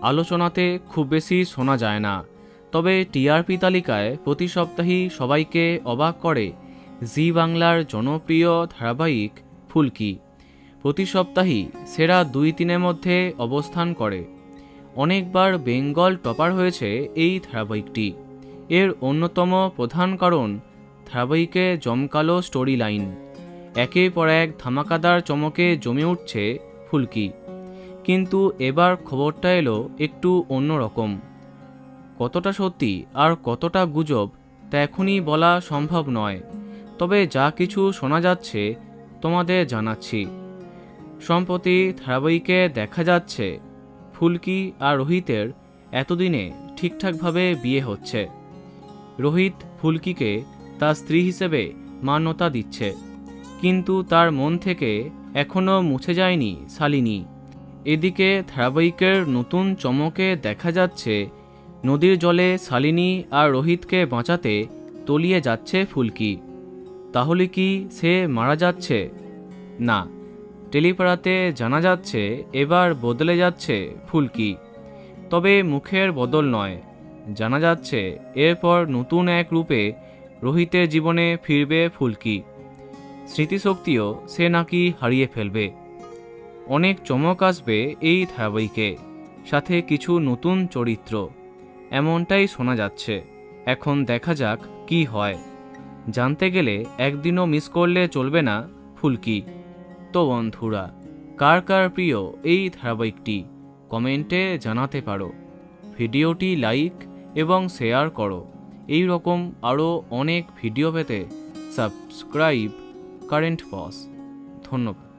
আলোচনাতে খুব বেশি শোনা যায় না, তবে টিআরপি তালিকায় প্রতি সপ্তাহেই সবাইকে অবাক করে জি বাংলার জনপ্রিয় ধারাবাহিক ফুলকি। প্রতি সপ্তাহেই সেরা 2-3-এর মধ্যে অবস্থান করে। অনেকবার বেঙ্গল টপার হয়েছে এই ধারাবাহিকটি। এর অন্যতম প্রধান কারণ ধারাবাহিকে জমকালো স্টোরি লাইন। একের পর এক ধামাকাদার চমকে জমে উঠছে ফুলকি। কিন্তু এবার খবরটা এলো একটু অন্যরকম। কতটা সত্যি আর কতটা গুজব তা এখনই বলা সম্ভব নয়, তবে যা কিছু শোনা যাচ্ছে তোমাদের জানাচ্ছি। সম্প্রতি ধারাবাহিকে দেখা যাচ্ছে ফুলকি আর রোহিতের এতদিনে ঠিকঠাকভাবে বিয়ে হচ্ছে। রোহিত ফুলকিকে তার স্ত্রী হিসেবে মান্যতা দিচ্ছে, কিন্তু তার মন থেকে এখনও মুছে যায়নি শালিনী। এদিকে ধারাবাহিকের নতুন চমকে দেখা যাচ্ছে নদীর জলে শালিনী আর রোহিতকে বাঁচাতে তলিয়ে যাচ্ছে ফুলকি। তাহলে কি সে মারা যাচ্ছে? না, টেলিপাড়াতে জানা যাচ্ছে এবার বদলে যাচ্ছে ফুলকি। তবে মুখের বদল নয়, জানা যাচ্ছে এরপর নতুন এক রূপে রোহিতের জীবনে ফিরবে ফুলকি। স্মৃতিশক্তিও সে নাকি হারিয়ে ফেলবে। অনেক চমক আসবে এই ধারাবাহিকে, সাথে কিছু নতুন চরিত্র, এমনটাই শোনা যাচ্ছে। এখন দেখা যাক কি হয়। জানতে গেলে একদিনও মিস করলে চলবে না ফুলকি। তো বন্ধুরা, কার কার প্রিয় এই ধারাবাহিকটি কমেন্টে জানাতে পারো। ভিডিওটি লাইক এবং শেয়ার করো। এই রকম আরও অনেক ভিডিও পেতে সাবস্ক্রাইব কারেন্ট পজ। ধন্যবাদ।